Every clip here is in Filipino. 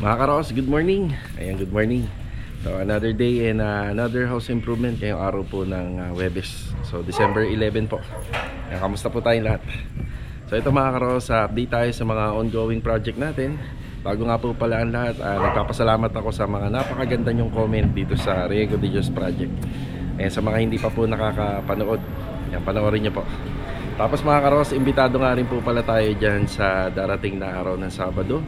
Mga karos, good morning. Ayan, good morning. So another day and another house improvement ngayong araw po ng Huwebes. So December 11 po. Ayan, kamusta po tayong lahat? So ito mga karos, update tayo sa mga ongoing project natin. Bago nga po pala ang lahat, nagpapasalamat ako sa mga napakaganda nyong comment dito sa Riego de Dios project. Ayan, sa mga hindi pa po nakakapanood, ayan, panoorin nyo po. Tapos mga karos, imbitado nga rin po pala tayo dyan sa darating na araw ng Sabado.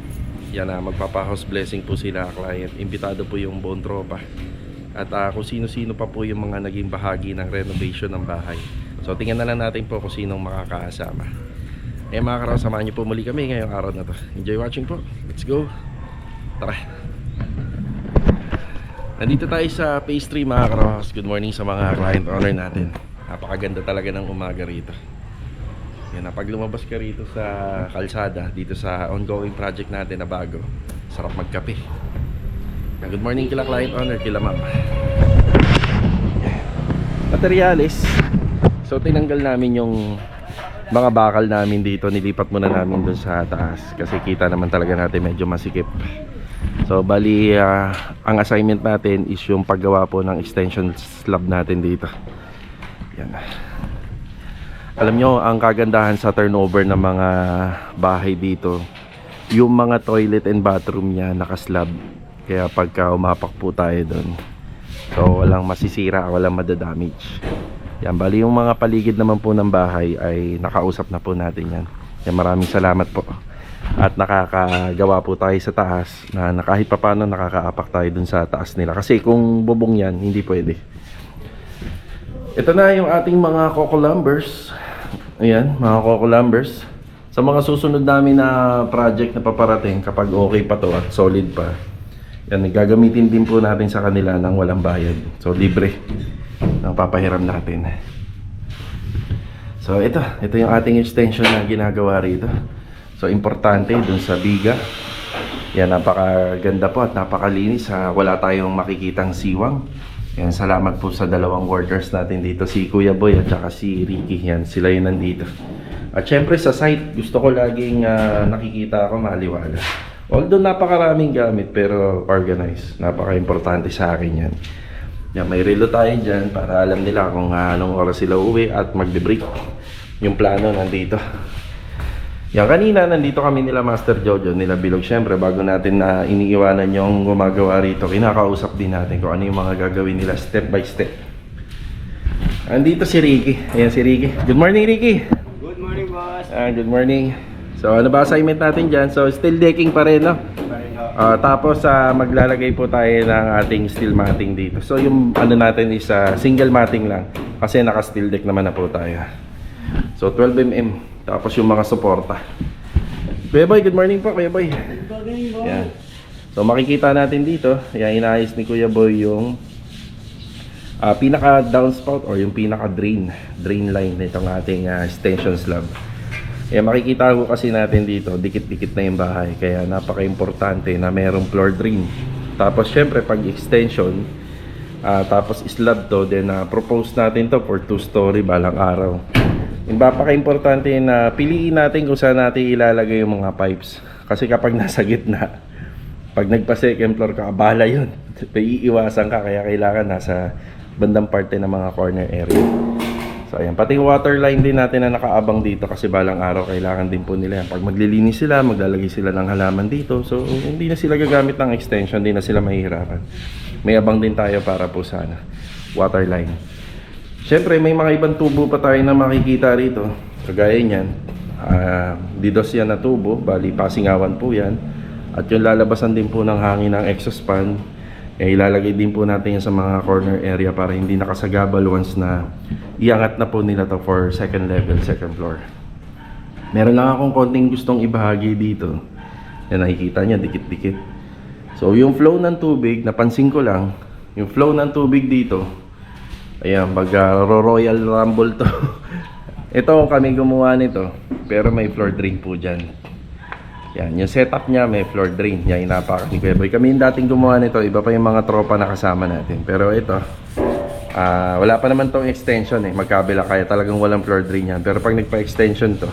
Yan na magpapa-house blessing po sila client. Imbitado po yung buong tropa. At kung sino-sino pa po yung mga naging bahagi ng renovation ng bahay. So tingnan na lang natin po kung sinong makakasama. Mga karaw, samahan niyo po muli kami ngayong araw na to. Enjoy watching po. Let's go. Tara. Nandito tayo sa phase 3 mga karaw. Good morning sa mga client owner natin. Napakaganda talaga ng umaga rito. Yan, pag lumabas ka rito sa kalsada, dito sa ongoing project natin na bago, sarap magkape. Good morning kila client owner, kila ma'am. Materialis. So tinanggal namin yung mga bakal namin dito, nilipat muna namin dun sa taas kasi kita naman talaga natin medyo masikip. So bali ang assignment natin is yung paggawa po ng extension slab natin dito. Yan. Alam nyo, ang kagandahan sa turnover ng mga bahay dito, yung mga toilet and bathroom niya nakaslab. Kaya pagka umapak po tayo doon, so walang masisira, walang madadamage. Yan, bali yung mga paligid naman po ng bahay ay nakausap na po natin yan. Yan, maraming salamat po. At nakakagawa po tayo sa taas na kahit papano nakakaapak tayo dun sa taas nila. Kasi kung bubong yan, hindi pwede. Ito na yung ating mga coco lumbers. Ayan, mga coco lumbers. Sa mga susunod namin na project na paparating, kapag okay pa to at solid pa, yan, gagamitin din po natin sa kanila ng walang bayad. So libre ng papahiram natin. So ito yung ating extension na ginagawa rito. So importante dun sa biga. Yan, napakaganda po at napakalinis. Wala tayong makikitang siwang. Yan, salamat po sa dalawang workers natin dito, si Kuya Boy at saka si Ricky. Yan, sila yun nandito. At syempre sa site, gusto ko laging nakikita ako maliwala. Although napakaraming gamit pero organized. Napaka-importante sa akin yan. Yan, may relo tayo dyan para alam nila kung anong oras sila uwi at magbe-break. Yung plano nandito. Yan, kanina nandito kami nila Master Jojo, nila Bilog. Syempre bago natin na iniiwanan yung gumagawa rito, kinakausap din natin kung ano yung mga gagawin nila step by step. Andito si Ricky. Ayan si Ricky. Good morning, Ricky. Good morning, boss. Good morning. So ano ba assignment natin dyan? So steel decking pa rin, no? Tapos maglalagay po tayo ng ating steel matting dito. So yung ano natin is single matting lang kasi naka steel deck naman na po tayo. So 12mm. Tapos yung mga suporta. Kuya Boy, good morning po Kuya Boy. Good morning, boss. Yan. So makikita natin dito, yan, inaayos ni Kuya Boy yung pinaka downspout or yung pinaka drain line nitong ating extension slab. Yan, makikita ko kasi natin dito, dikit-dikit na yung bahay. Kaya napaka-importante na mayroong floor drain. Tapos syempre pag extension, tapos slab to, then propose natin to for 2-story balang araw. Napaka-importante na piliin natin kung saan natin ilalagay yung mga pipes. Kasi kapag nasa gitna, pag nagpa-second floor ka, abala yun. Iiwasan ka, kaya kailangan nasa bandang parte ng mga corner area. So ayan, pati water line din natin na nakaabang dito kasi balang araw kailangan din po nila yan. Pag maglilinis sila, maglalagay sila ng halaman dito. So hindi na sila gagamit ng extension, hindi na sila mahihirapan. May abang din tayo para po sa water line. Siyempre may mga ibang tubo pa tayo na makikita rito. Kagaya niyan, didos yan na tubo, bali pasingawan po yan. At yung lalabasan din po ng hangin ng exhaust fan, ilalagay din po natin yan sa mga corner area para hindi nakasagabal once na iangat na po nila to for second level, second floor. Meron lang akong konting gustong ibahagi dito. Yan, nakikita niya, dikit-dikit. So yung flow ng tubig, napansin ko lang, yung flow ng tubig dito, ayan, Royal Rumble to. Ito kami gumawa nito, pero may floor drain po dyan. Yan, yung setup niya may floor drain. Yan, inapakan ni Kuya Boy. Kami yung dating gumawa nito, iba pa yung mga tropa na kasama natin. Pero ito, wala pa naman tong extension magkabila, kaya talagang walang floor drain yan. Pero pag nagpa-extension to,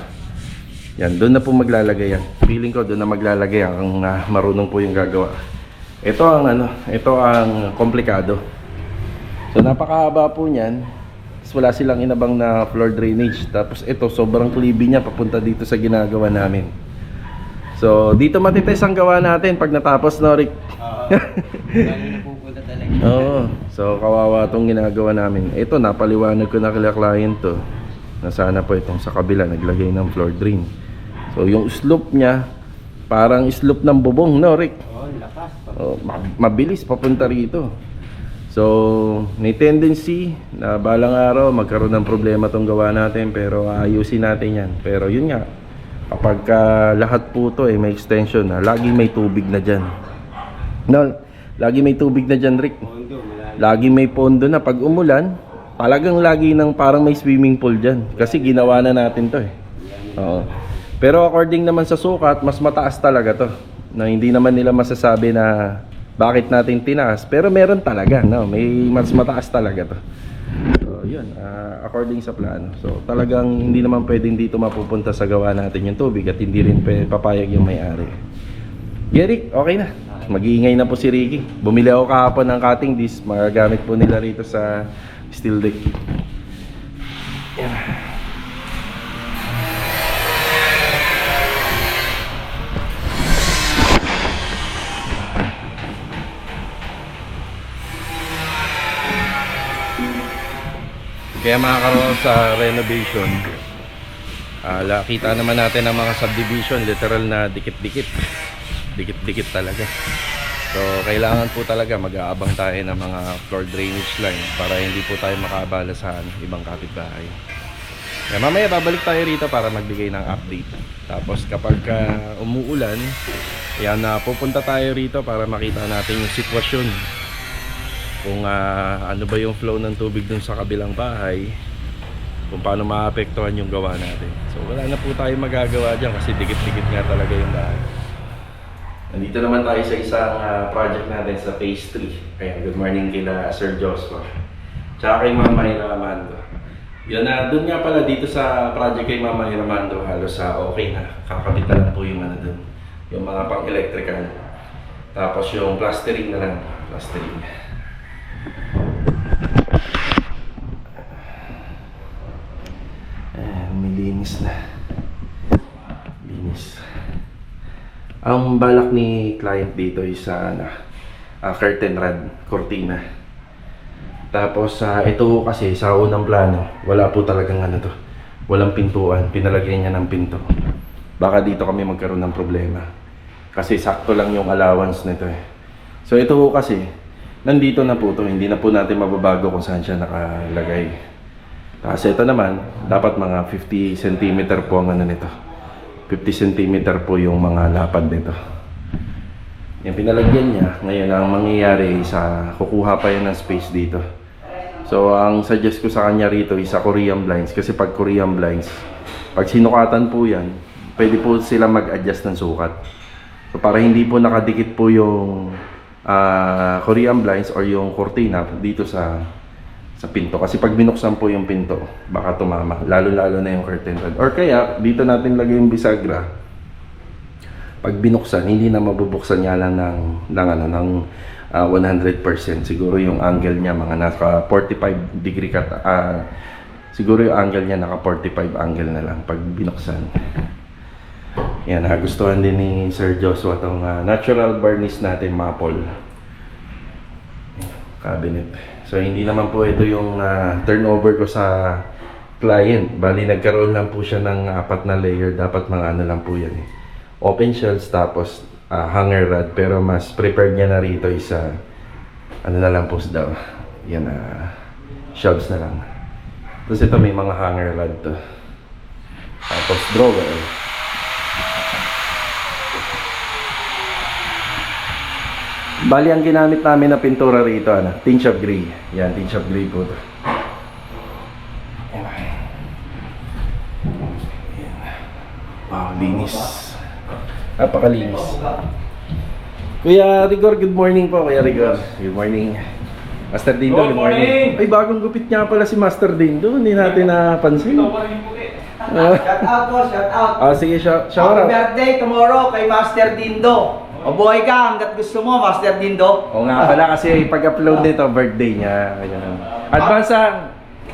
Yan, doon na po maglalagay yan. Feeling ko doon na maglalagay yan ang marunong po yung gagawa. Ito ang komplikado. So napakahaba po niyan. Tapos wala silang inabang na floor drainage. Tapos ito sobrang klibi niya papunta dito sa ginagawa namin. So dito matitest ang gawa natin pag natapos, no, Rick? Lalo na pupunta talaga. Oo. So kawawa tong ginagawa namin. Ito napaliwanag ko na kila client to. Na sana po itong sa kabila naglagay ng floor drain. So yung slope niya parang slope ng bubong, no, Rick? Lakas. Oh, mabilis papunta rito. So may tendency na balang araw magkaroon ng problema tong gawa natin, pero ayusin natin yan. Pero yun nga, kapag lahat po to may extension na, lagi may tubig na dyan. No, lagi may tubig na dyan, Rick. Lagi may pondo na. Pag umulan, talagang lagi ng parang may swimming pool dyan. Kasi ginawa na natin to eh. Oo. Pero according naman sa sukat, mas mataas talaga to. Na hindi naman nila masasabi na bakit natin tinaas. Pero meron talaga, no? May mas mataas talaga to. So, yun. According sa plano. So, talagang hindi naman pwedeng dito mapupunta sa gawa natin yung tubig at hindi rin papayag yung may-ari. Rick, okay na. Mag-iingay na po si Ricky. Bumili ako kahapon ng cutting disc. Magagamit po nila rito sa steel deck. Yan. Kaya mga karoon sa renovation, kita naman natin ang mga subdivision, literal na dikit-dikit. Dikit-dikit talaga. So kailangan po talaga mag-aabang tayo ng mga floor drainage line para hindi po tayo makaabala sa ibang kapitbahay. Kaya mamaya babalik tayo rito para magbigay ng update. Tapos kapag umuulan, yan, pupunta tayo rito para makita natin yung sitwasyon. Kung ano ba yung flow ng tubig dun sa kabilang bahay, kung paano maapektuhan yung gawa natin. So wala na po tayo magagawa dyan kasi dikit-dikit nga talaga yung bahay. Nandito naman tayo sa isang project natin sa phase 3. Kaya good morning kila Sir Joshua tsaka kay Mama Iramando. Yun na, dun nga pala dito sa project kay Mama Iramando, halos okay na. Kakabit na lang po yung dun, yung mga pang electrical. Tapos yung plastering na lang, plastering. Linis na. Linis. Ang balak ni client dito is curtain rod, cortina. Tapos ito kasi sa unang plano, wala po talagang to. Walang pintuan, pinalagyan niya ng pinto. Baka dito kami magkaroon ng problema. Kasi sakto lang yung allowance nito eh. So ito kasi, nandito na po to, hindi na po natin mababago kung saan siya nakalagay. Kasi ito naman, dapat mga 50 cm po ang nito. 50 cm po yung mga lapad nito. Yung pinalagyan niya, ngayon ang mangyayari is kukuha pa yan ng space dito. So ang suggest ko sa kanya rito is Korean blinds. Kasi pag Korean blinds, pag sinukatan po yan, pwede po sila mag-adjust ng sukat. So para hindi po nakadikit po yung Korean blinds or yung cortina dito sa pinto. Kasi pag binuksan po yung pinto, baka tumama. Lalo-lalo na yung curtain rod. Or kaya, dito natin lagay yung bisagra. Pag binuksan, hindi na mabubuksan niya lang ng 100%. Siguro yung angle niya, mga naka 45 degree cut. Siguro yung angle niya, naka 45 angle na lang pag binuksan. Yan, nagustuhan din ni Sir Joshua itong natural varnish natin, maple cabinet. So hindi naman po ito yung turnover ko sa client. Bali nagkaroon lang po siya ng 4 na layer. Dapat mga lang po yan eh. Open shelves tapos hanger rod. Pero mas prepared niya na rito is na lang po daw. Yan shelves na lang. Tapos ito may mga hanger rod to. Tapos drawer. Bali ang ginamit namin na pintura rito, tinge of gray. Yan, tinge of gray po ito. Wow, linis. Napakalinis. Kuya Rigor, good morning po, Kuya Rigor. Good morning. Master Dindo, good morning. Ay, bagong gupit niya pala si Master Dindo. Hindi natin napansin. Shout out po, shout out. Sige, shout Happy out. birthday tomorrow kay Master Dindo. Mabuhay ka hanggat gusto mo, Master Dindo. Oo nga pala kasi pag-upload nito, birthday niya. Ayan.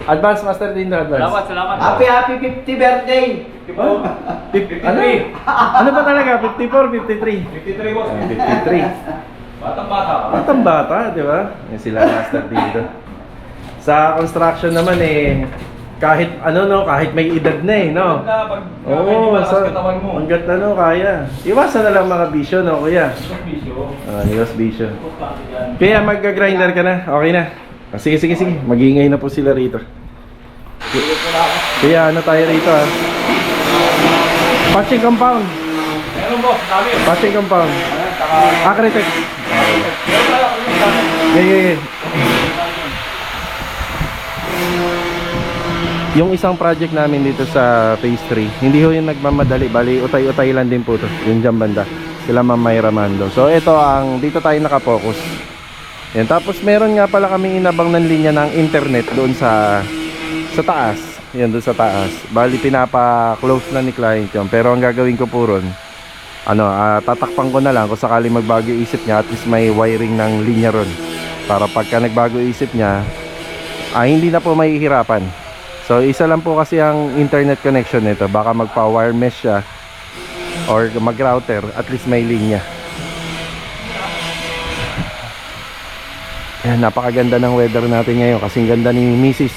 Advance Master Dindo, advance. Salamat. Happy 50 birthday. Ano? Ano ba talaga? 54, 53? 53 boss. 53. Batang-bata. Batang bata, di ba? Yan sila Master Dindo. Sa construction naman kahit kahit may edad na no? Oo, hanggat kaya. Iwasan na lang mga bisyo, no, kuya? Iwas bisyo. Kaya magga-grinder ka na, okay na. Sige. Mag-iingay na po sila rito. Kaya tayo rito Patching compound. Meron boss, dami. Patching compound. Acrylic. Yeah. Yung isang project namin dito sa Phase 3, hindi ho yung nagmamadali, bali utay-utay lang din po to, yung dyan banda, sila Ma'am Myra Mando. So ito dito tayo nakapokus. Yan, tapos meron nga pala kami inabang ng linya ng internet doon sa taas. Yan, doon sa taas. Bali pinapa-close na ni client yun, pero ang gagawin ko po ron, tatakpan ko na lang kung sakali magbago isip niya, at least may wiring ng linya ron. Para pagka nagbago isip niya, hindi na po mahihirapan. So isa lang po kasi ang internet connection nito, baka magpa-wire mesh siya or mag-router, at least may linya. Yan, napakaganda ng weather natin ngayon, kasing ganda ni Mrs.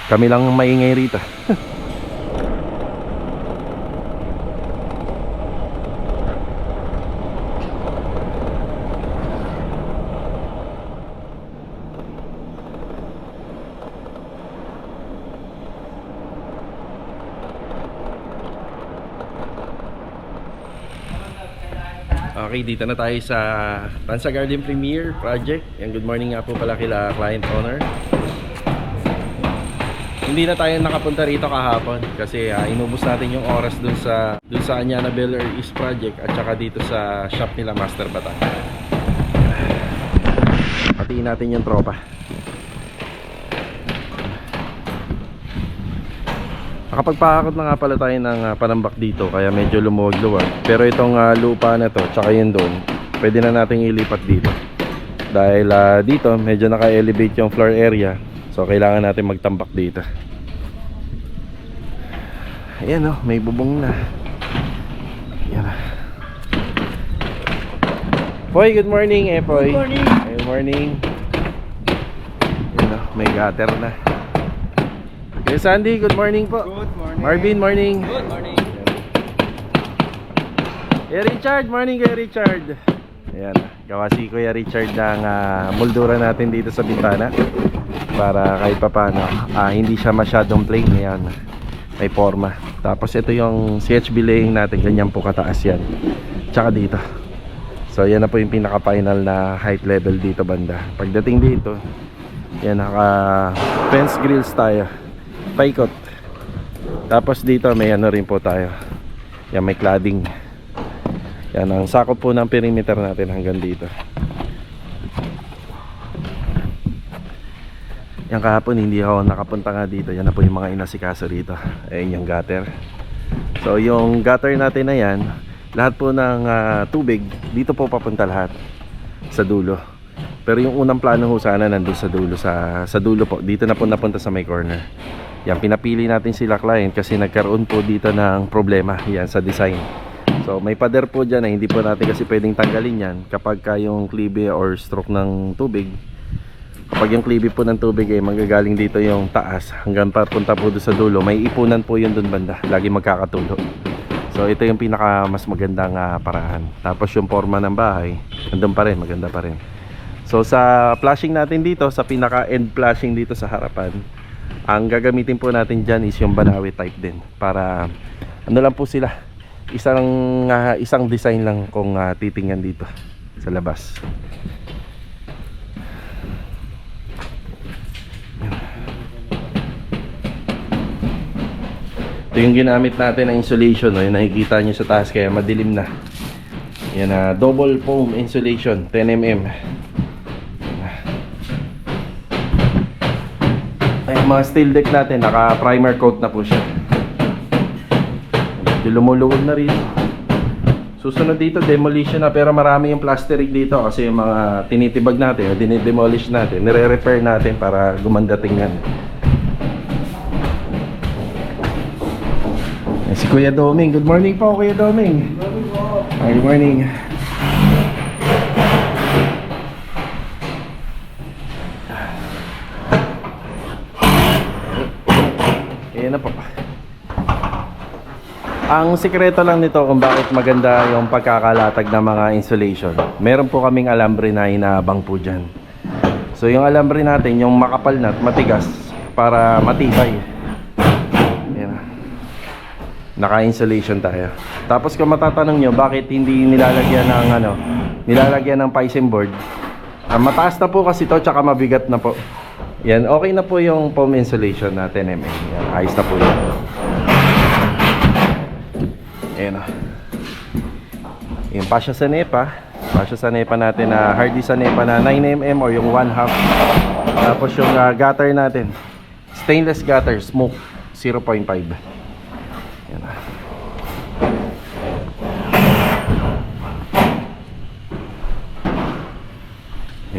Kami lang maingay rito. Okay, dito na tayo sa Tansa Garden Premier Project. Yan, good morning nga po pala kila client owner. Hindi na tayo nakapunta rito kahapon kasi inubos natin yung oras dun sa Anyana Bel Air East Project at saka dito sa shop nila Master Batang. Hatiin natin yung tropa. Nakapagpahakot na nga pala tayo ng panambak dito, kaya medyo lumuwag-luwag. Pero itong lupa na to, tsaka yun doon, pwede na nating ilipat dito. Dahil dito, medyo naka-elevate yung floor area. So kailangan natin magtambak dito. Ayan may bubong na. Ayan Poy, good morning Poy. Good morning. Ayan may gutter na. Okay, Sandy, good morning po. Good morning. Marvin, morning. Good morning. Richard, morning kay Richard. Ayan, gawa si Kuya Richard ng moldura natin dito sa bintana para kahit papano hindi siya masyadong plain. Ayan, may forma. Tapos ito yung CHB laying natin, ganyan po kataas yan. Tsaka dito. So yan na po yung pinaka final na height level dito banda. Pagdating dito, yan naka fence grills tayo, paikot. Tapos dito may rin po tayo. Yan, may cladding. Yan ang sakop po ng perimeter natin hanggang dito. Yan, kahapon hindi ako nakapunta nga dito. Yan na po yung mga inasikaso dito. Ayun yung gutter. So yung gutter natin na yan, lahat po ng tubig dito po papunta lahat sa dulo. Pero yung unang plano ho sana nandun sa dulo, sa dulo po. Dito na po napunta sa may corner. Yan, pinapili natin sila client kasi nagkaroon po dito ng problema yan sa design. So may pader po dyan na hindi po natin kasi pwedeng tanggalin yan kapag yung klibe or stroke ng tubig. Kapag yung klibe po ng tubig ay manggagaling dito yung taas hanggang papunta po doon sa dulo, may ipunan po yun doon banda, lagi magkakatulo. So ito yung pinaka mas magandang parahan. Tapos yung forma ng bahay nandun pa rin, maganda pa rin. So sa flashing natin dito, sa pinaka end flashing dito sa harapan, ang gagamitin po natin dyan is yung Banawi type din. Para ano lang po sila, isang design lang kung titingnan dito sa labas. Ito yung ginamit natin na insulation, yung nakikita nyo sa taas kaya madilim na. Yan, double foam insulation 10mm. Ayan. Yung mga steel deck natin, naka primer coat na po siya. Medyo lumuluwag na rin. Susunod dito, demolition na, pero marami yung plastering dito kasi yung mga tinitibag natin, o dinidemolish natin, nire-repair natin para gumanda tingnan. Si Kuya Doming. Good morning po, Kuya Doming. Good morning po. Good morning. Ayan na po. Ang sikreto lang nito kung bakit maganda yung pagkakalatag ng mga insulation. Meron po kaming alambre na inaabang po dyan. So yung alambre natin, yung makapal na at matigas para matibay. Ayan. Naka-insulation tayo. Tapos kung matatanong nyo bakit hindi nilalagyan ng nilalagyan ng piping board. Mataas na po kasi to, tsaka mabigat na po. Yan, okay na po yung foam insulation na 10 mm. Yan, ayos na po yan. Ayan o. Yung pasya sa nepa. Pasya sa nepa natin na hardy sa nepa na 9 mm or yung 1/2. Tapos yung gutter natin. Stainless gutter, smoke 0.5. Ayan o.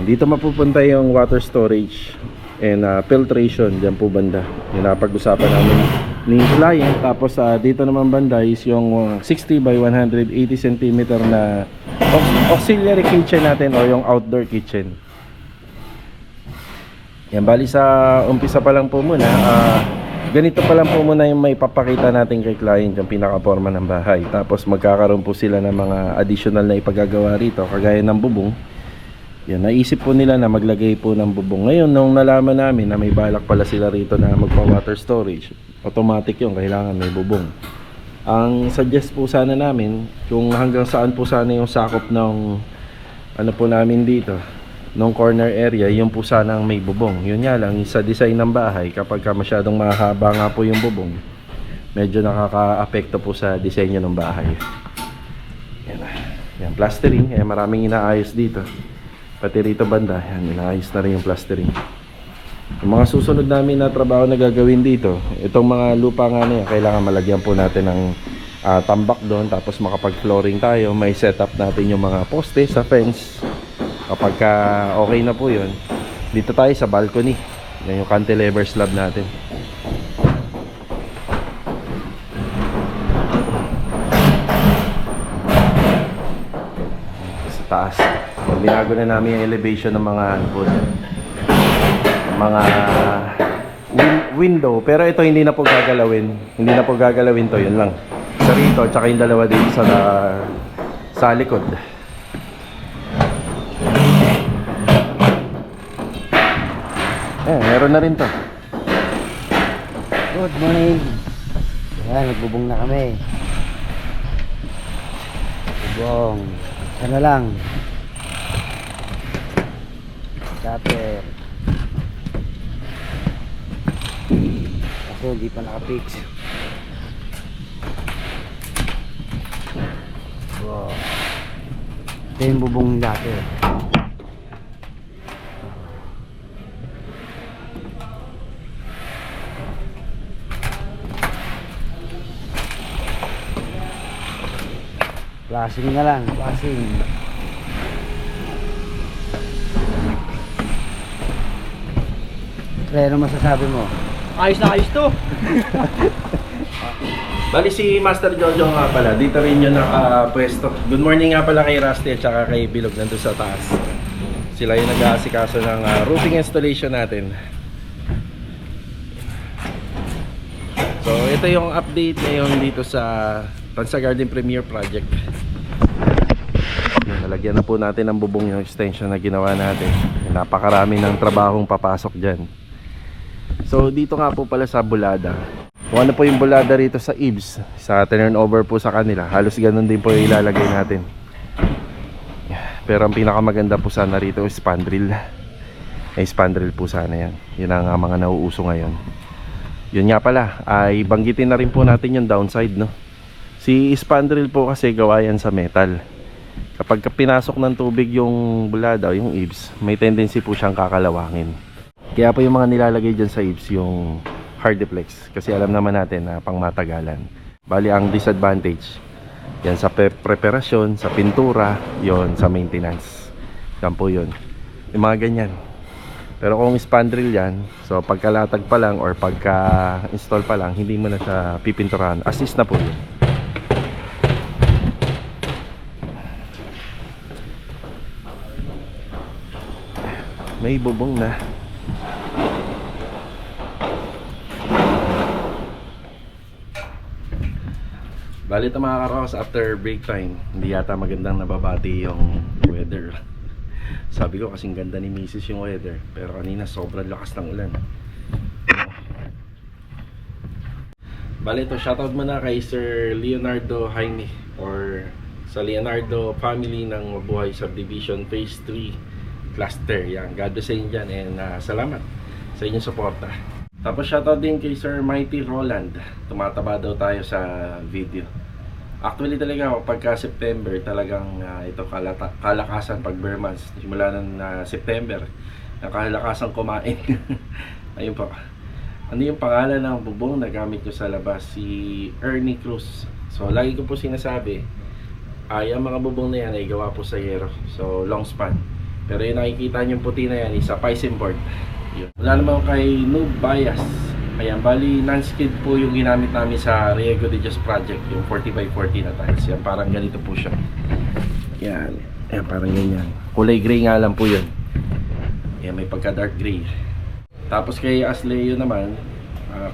Dito mapupunta yung water storage and filtration dyan po banda. Yung napag-usapan namin ni client. Tapos dito naman banda is yung 60 by 180 cm na auxiliary kitchen natin o yung outdoor kitchen. Yan, bali sa umpisa pa lang po muna, ganito pa lang po muna yung may papakita natin kay client, yung pinaka-forma ng bahay. Tapos magkakaroon po sila ng mga additional na ipagagawa rito, kagaya ng bubong. Yan, naisip po nila na maglagay po ng bubong. Ngayon, nung nalaman namin na may balak pala sila rito na magpa-water storage, automatic yung kailangan may bubong. Ang suggest po sana namin, kung hanggang saan po sana yung sakop ng ano po namin dito, nung corner area, yung po sana ang may bubong. Yun nga lang, sa design ng bahay, kapag masyadong mahaba nga po yung bubong, medyo nakaka-apekto po sa disenyo ng bahay. Yan, yan plastering, maraming inaayos dito. Pati rito banda, yan, inaayos na rin yung plastering. Yung mga susunod namin na trabaho na gagawin dito, itong mga lupa nga na yan, kailangan malagyan po natin ng tambak doon. Tapos makapag-flooring tayo, may setup natin yung mga poste sa fence. Kapag okay na po yun, dito tayo sa balcony. Yan yung cantilever slab natin. Sa taas. Binago na namin yung elevation ng mga window, pero ito hindi na po gagalawin to, yun lang sa rito, tsaka yung dalawa dito sa likod. Meron na rin to. Good morning. Yan, nagbubong na kami. Bubong. Ano lang. Dapper. Kaso hindi pa nakapix. Wow. Ito yung bubong dati. Flashing na lang, flashing. Ano masasabi mo? Ayos na ayos to. Bali si Master Jojo nga pala, dito rin yun nakapwesto. Good morning nga pala kay Rusty at saka kay Bilog nandun sa taas. Sila yung nag-aasikaso ng roofing installation natin. So ito yung update ngayon dito sa Tansa Garden Premier Project. Nalagyan na po natin ang bubong yung extension na ginawa natin. Napakarami ng trabahong papasok dyan. So dito nga po pala sa bulada, kung ano po yung bulada rito sa eaves, sa turnover po sa kanila, halos ganun din po yung ilalagay natin. Pero ang pinakamaganda po sana rito is spandrel. Spandrel po sana yan. Yun ang mga nauuso ngayon. Yun nga pala, ay banggitin na rin po natin yung downside, no? Si spandrel po kasi gawa yan sa metal. Kapag pinasok ng tubig yung bulada o yung eaves, may tendency po siyang kakalawangin. Kaya po yung mga nilalagay dyan sa IPS yung hard deflex. Kasi alam naman natin na pang matagalan. Bali ang disadvantage, yan sa preparasyon, sa pintura, yon sa maintenance. Yan po yun. Yung mga ganyan. Pero kung spandrel yan, so pagkalatag pa lang or pagka-install pa lang, hindi mo na siya pipinturahan. Assist na po yun. May bubong na. Bali ito mga karos, after break time, hindi yata magandang nababati yung weather. Sabi ko kasing ganda ni Mrs. yung weather, pero kanina sobrang lakas ng ulan. Bali ito, shoutout muna kay Sir Leonardo Jaime or sa Leonardo family ng Mabuhay Subdivision Phase 3 Cluster. Yan, God bless sa inyo dyan and salamat sa inyong suporta. Tapos shoutout din kay Sir Mighty Roland. Tumataba daw tayo sa video. Actually talaga pagka September talagang ito kalakasan pag bare months. Simula ng September kalakasan kumain. Ayun po. Ano yung pangalan ng bubong na gamit ko sa labas? Si Ernie Cruz. So lagi ko po sinasabi, yung mga bubong na yan ay gawa po sa yero. So long span. Pero yung nakikita nyo puti na yan, isa Piscine board. Yun. Wala naman kay Noob Bias. Ayan, bali non-skid po yung ginamit namin sa Riego de Dios project, yung 40x40 na tiles. Yan, parang ganito po siya. Yan, ayan, parang ganyan. Kulay gray nga lang po yun. Ayan, may pagka dark gray. Tapos kay Asleo naman,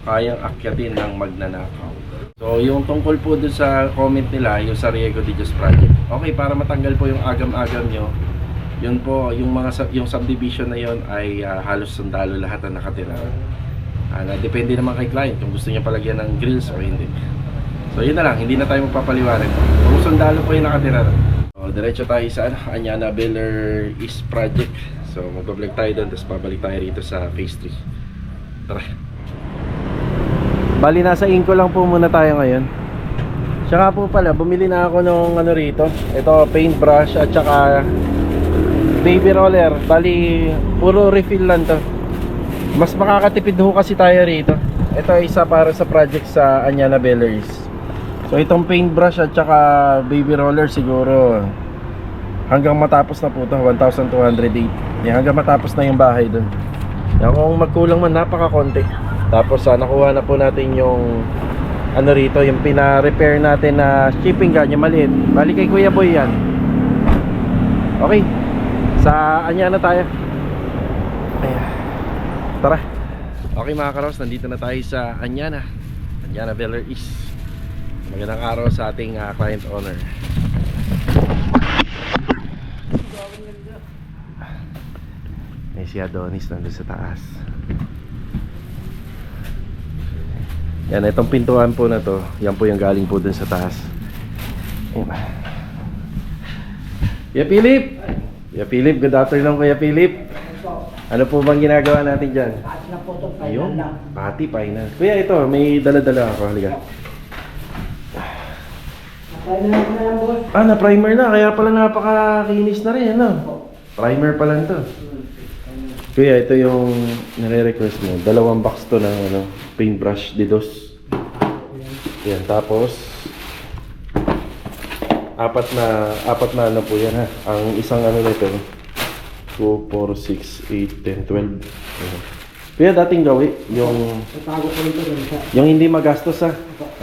kayang akyatin ng magnanakaw. So yung tungkol po dun sa comment nila, yung sa Riego de Dios project. Okay, para matanggal po yung agam-agam nyo, yun po, yung subdivision na yun ay halos sundalo lahat ang nakatira. Depende naman kay client kung gusto niya palagyan ng grills o hindi. So yun na lang, hindi na tayo magpapaliwanag. Kung sundalo po yung nakatira. So diretso tayo sa Anyana Beller East Project. So magbablog tayo doon, tapos babalik tayo rito sa Phase 3. Tara. Bali nasa Inco lang po muna tayo ngayon. Tsaka po pala, bumili na ako ng ano rito. Ito, paintbrush at tsaka baby roller. Bali, puro refill lang to. Mas makakatipid ho kasi tayo rito. Ito ay isa para sa project sa Anyana Bellers. So itong paintbrush at saka baby roller siguro hanggang matapos na po ito, 1,208. Hanggang matapos na yung bahay dun. Yan, kung magkulang man, napaka-konti. Tapos nakuha na po natin yung ano rito, yung pina-repair natin na shipping gun, yung maliit. Bali kay Kuya Boy yan. Okay, sa Anyana tayo. Ayan. Tara. Okay mga karos, nandito na tayo sa Anyana Beller East. Magandang araw sa ating client owner. May si Adonis nandun sa taas. Yan, itong pintuan po na to, yan po yung galing po dun sa taas. Kuya Philip! Kuya Philip, good afternoon Kuya Philip. Ano po bang ginagawa natin dyan? Ayun, pati, final. Kuya, ito, may dala-dala ako. Halika. Na-primer na. Kaya pala napakakinis na rin. Ano? Primer pa lang to. Kuya, ito yung nire-request mo. 2 box to ng paintbrush Didos. Yan, tapos apat na ano po yan ha. Ang isang ano nito 2, 4, 6, 8, 10, 12. Kaya dating gawi yung hindi magastos ha.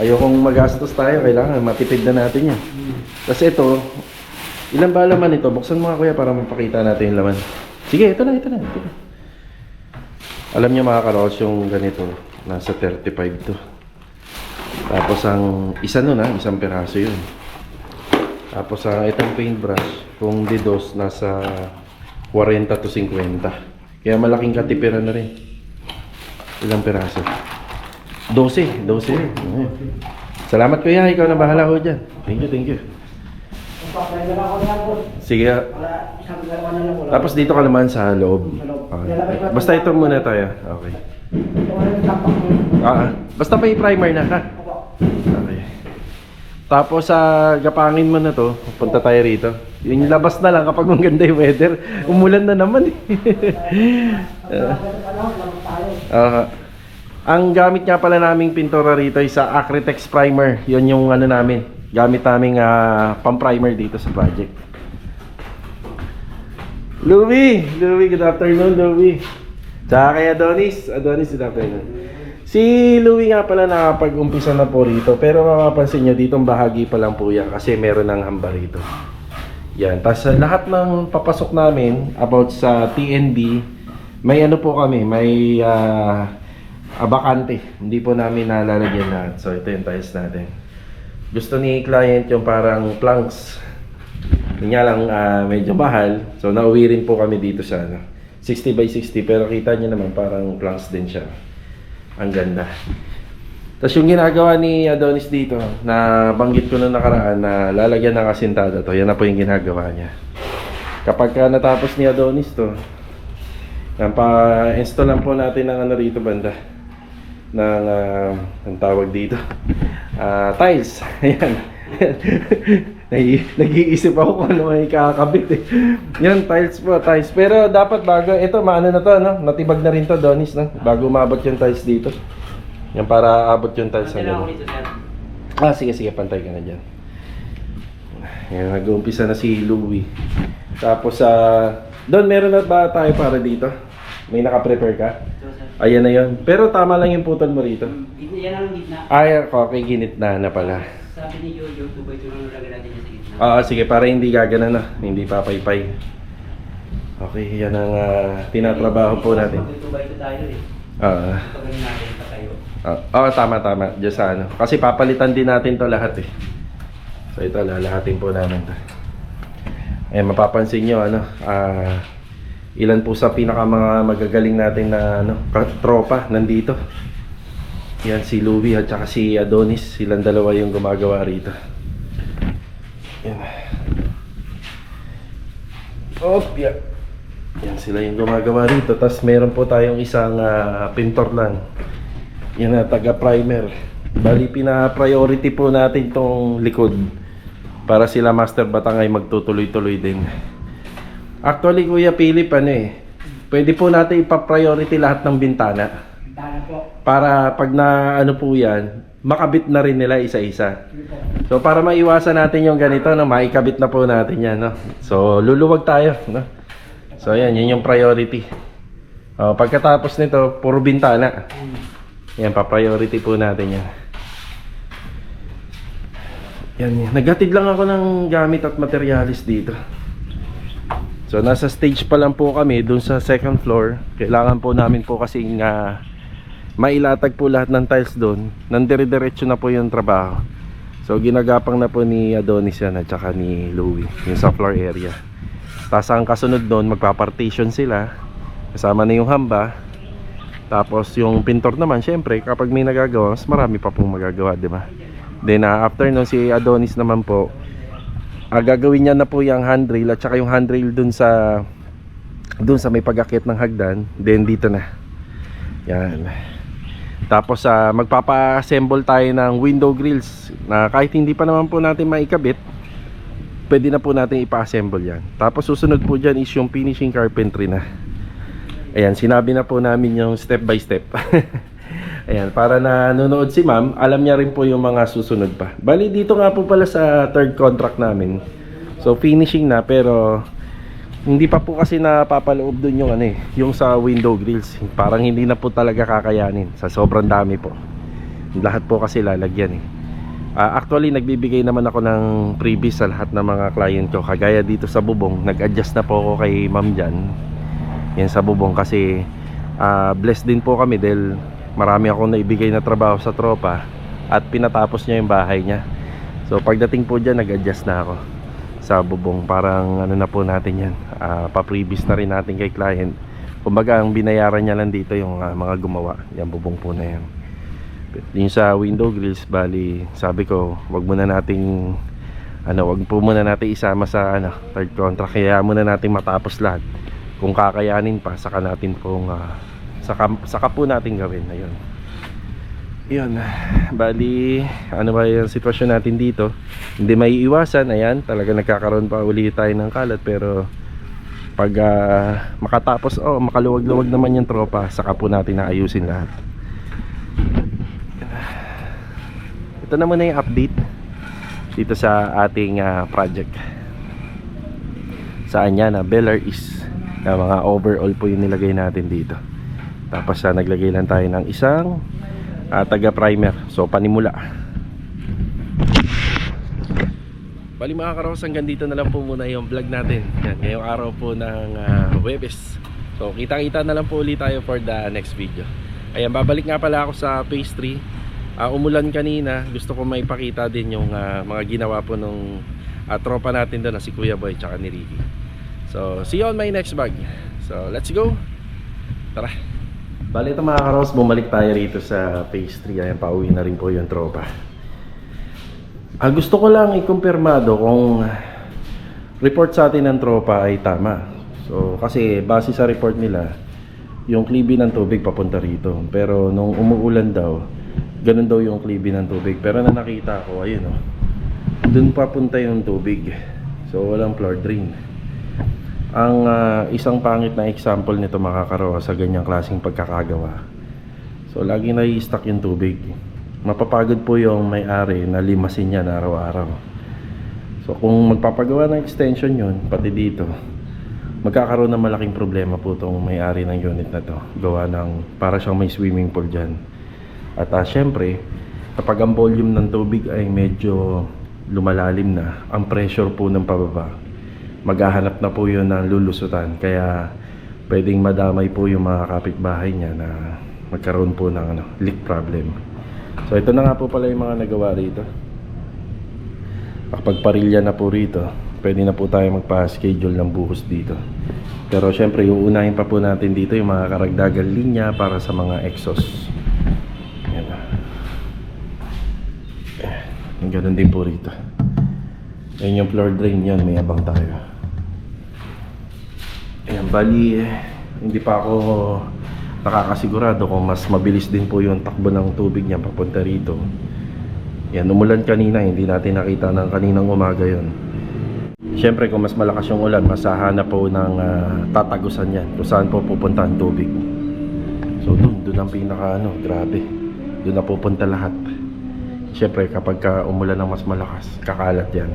Ayokong magastos tayo, kailangan matipid na natin yan. Kasi ito, ilan ba laman ito? Buksan mo nga kuya para mapakita natin yung laman. Sige, ito na. Alam niyo mga karos, yung ganito nasa 35 to. Tapos ang isa nun isang peraso yun. Tapos itong paintbrush, kung Didos nasa 40 to 50. Kaya malaking katipiran na rin. Ilang peraso? 12 rin. Salamat kuya, ikaw na bahala ho dyan. Thank you. Sige. Tapos dito ka naman sa loob. Okay. Basta ito muna tayo. Okay. Basta pa i-primer na ha. Okay. Tapos gapangin mo na to. Punta tayo rito. Yung labas na lang kapag maganda yung weather. Umulan na naman eh. Ang gamit nga pala naming pintura rito ay sa Acrytex primer. Yun yung ano namin. Gamit naming pang-primer dito sa project. Louie, good afternoon, Louie. Tsaka kay Adonis, good afternoon. Si Louie nga pala nakapag-umpisa na po rito, pero mapapansin nyo, ditong bahagi pa lang po yan kasi meron ng hamba rito. Yan, tapos lahat ng papasok namin about sa TNB, may ano po kami, may bakante. Hindi po namin nalalagyan lahat. So ito yung tiles natin. Gusto ni client yung parang planks. Yun nga lang medyo mahal. So nauwi rin po kami dito sa 60 by 60, pero kita nyo naman parang planks din siya. Ang ganda. Tapos yung ginagawa ni Adonis dito, na banggit ko nung nakaraan na lalagyan ng asintada to, yan na po yung ginagawa niya. Kapag natapos ni Adonis to, pa-install lang po natin ng ano rito banda, ng ang tawag dito, tiles. Ayan. Nag-iisip ako kung ano may kakabit eh. Yan, tiles po, tiles. Pero dapat bago, ito maano na to, no? Natibag na rin to, Adonis, no? Bago umabot yung tiles dito. Yan, para abot yung tiles sa gano'n. Sige, pantay ka na dyan. Yan, nag-uumpisa na si Louie. Tapos, Don, meron na ba tayo para dito? May naka-prepare ka? Ayan na yun. Pero tama lang yung putol mo rito. Yan ang gitna. Ay, okay, ginitna na pala. Sabi ni Jojo, 2x2 lang nalagay natin sa gitna. Sige, para hindi gagana na. Hindi papaypay. Okay, yan ang tinatrabaho po natin. 2x2 tayo eh. Pag natin pa tayo. Tama. Diyan sa ano. Kasi papalitan din natin to lahat eh. So ito, lalahatin po namin to. Mapapansin nyo, ilan po sa pinaka mga magagaling natin na tropa nandito. Yan, si Louie at saka si Adonis. Silang dalawa yung gumagawa rito. Yan. Yan sila yung gumagawa rito. Tapos meron po tayong isang pintor lang. Yan na, taga-primer. Bali, pina-priority po natin tong likod para sila Master Batang ay magtutuloy-tuloy din. Actually, Kuya Philip, pwede po natin ipa-priority lahat ng bintana. Para pag na po yan, makabit na rin nila isa-isa. So para maiwasan natin yung ganito, maikabit na po natin yan. So luluwag tayo. So yan, yun yung priority. Pagkatapos nito, puro bintana. Yan, pa-priority po natin yan. Yan, naghatid lang ako ng gamit at materialis dito. So nasa stage pa lang po kami dun sa second floor. Kailangan po namin po kasing mailatag po lahat ng tiles doon. Nandire-diretso na po yung trabaho. So ginagapang na po ni Adonis yan at saka ni Louie yung sa floor area. Tapos ang kasunod doon, magpa-partition sila. Kasama na yung hamba. Tapos yung pintor naman, syempre kapag may nagagawa, mas marami pa pong magagawa, di ba? Then after nun, si Adonis naman po, gagawin niya na po yung handrail at saka yung handrail dun sa may pag-akyat ng hagdan. Then dito na. Yan. Tapos magpapa-assemble tayo ng window grills na kahit hindi pa naman po natin maikabit, pwede na po natin ipa-assemble yan. Tapos susunod po dyan is yung finishing carpentry na. Ayan, sinabi na po namin yung step by step. Ayan, para na nanonood si ma'am, alam niya rin po yung mga susunod pa. Bali dito nga po pala sa third contract namin. So finishing na, pero hindi pa po kasi napapaloob dun yung yung sa window grills. Parang hindi na po talaga kakayanin sa sobrang dami po. Lahat po kasi lalagyan Actually nagbibigay naman ako ng freebies sa lahat ng mga client ko. Kagaya dito sa bubong, nag-adjust na po ako kay ma'am dyan. Yan sa bubong kasi blessed din po kami dahil marami akong naibigay na trabaho sa tropa at pinatapos niya yung bahay niya. So pagdating po dyan, nag-adjust na ako sa bubong. Parang na po natin yan, pa-freebies na rin natin kay client. Kumbaga ang binayaran niya lang dito yung mga gumawa. Yan, bubong po na yan. Yung sa window grills, bali sabi ko wag muna nating wag po muna natin isama sa third contract. Kaya muna natin matapos lahat. Kung kakayanin pa, saka natin pong saka po natin gawin. Ayun. Yun, bali, ano ba yung sitwasyon natin dito? Hindi may iwasan, ayan, talaga nagkakaroon pa uli tayo ng kalat. Pero pag makatapos, makaluwag-luwag naman yung tropa, saka po natin naayusin lahat. Ito na muna yung update dito sa ating project. Saan yan? Bel Air East. Mga overall po yung nilagay natin dito. Tapos naglagay lang tayo ng isang taga primer, so panimula. Bali mga karos, hanggang dito na lang po muna yung vlog natin. Yan, ngayong araw po ng Huwebes. So kita-kita na lang po ulit tayo for the next video. Ayan, babalik nga pala ako sa phase 3. Umulan kanina, gusto ko may pakita din yung mga ginawa po nung tropa natin doon na si Kuya Boy tsaka ni Ricky. So see you on my next vlog. So let's go. Tara. Bali ito mga karos, bumalik tayo rito sa phase 3. Ayan, pauwi na rin po yung tropa. Gusto ko lang ikumpirmado kung report sa atin ng tropa ay tama. So kasi base sa report nila, yung klibi ng tubig papunta rito. Pero nung umuulan daw, ganun daw yung klibi ng tubig. Pero na nakita ko, ayun dun papunta yung tubig. So walang floor drain. Ang isang pangit na example nito makakaroon sa ganyang klaseng pagkakagawa. So lagi na i-stuck yung tubig. Mapapagod po yung may-ari na limasin yan araw-araw. So kung magpapagawa ng extension yun, pati dito, magkakaroon ng malaking problema po itong may-ari ng unit na to. Gawa ng para siyang may swimming pool dyan. At syempre, kapag ang volume ng tubig ay medyo lumalalim na, ang pressure po ng pababa, maghahanap na po yun ng lulusutan. Kaya pwedeng madamay po yung mga kapitbahay niya na magkaroon po ng leak problem. So ito na nga po pala yung mga nagawa rito. Kapag parilya na po rito, pwede na po tayo magpa-schedule ng buhos dito. Pero syempre uunahin pa po natin dito yung mga karagdagan linya para sa mga exhaust. Yan. Ganun din po rito. Ayan yung floor drain, yan may abang tayo. Ayan, bali hindi pa ako nakakasigurado kung mas mabilis din po yung takbo ng tubig niya papunta rito. Yan, umulan kanina, hindi natin nakita ng kaninang umaga yon. Siyempre kung mas malakas yung ulan, masahanap po ng tatagusan yan kung saan po pupunta ang tubig. So doon ang pinaka grabe, doon na pupunta lahat. Siyempre kapag umulan ng mas malakas, kakalat yan.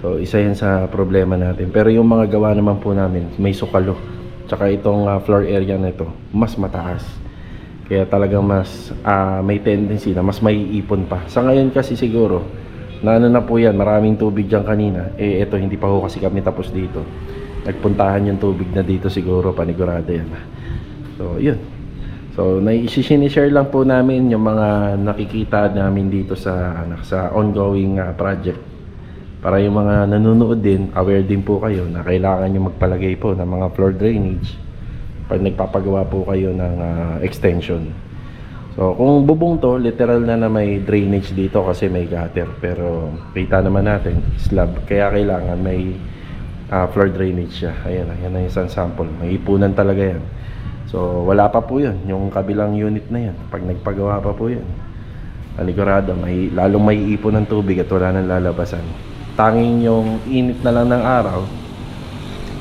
So isa yan sa problema natin. Pero yung mga gawa naman po namin, may sukalo. Tsaka itong floor area na ito, mas mataas. Kaya talagang mas may tendency na mas may ipon pa. Sa ngayon kasi siguro, na po yan, maraming tubig dyan kanina. Ito hindi pa ho kasi kami tapos dito. Nagpuntahan yung tubig na dito siguro, panigurado yan. So yun. So i-share lang po namin yung mga nakikita namin dito sa ongoing project. Para yung mga nanonood din, aware din po kayo na kailangan nyo magpalagay po ng mga floor drainage pag nagpapagawa po kayo ng extension. So kung bubong to, literal na may drainage dito kasi may gutter. Pero kita naman natin, slab. Kaya kailangan may floor drainage siya. Ayan na yung isang sample. May ipunan talaga yan. So wala pa po yun, yung kabilang unit na yan. Pag nagpagawa pa po yan, panigurado, lalong may ipon ng tubig at wala nang lalabasan. Tanging yung init na lang ng araw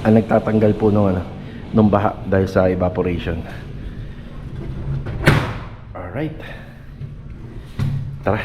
ang nagtatanggal po nung baha dahil sa evaporation. Alright, tara.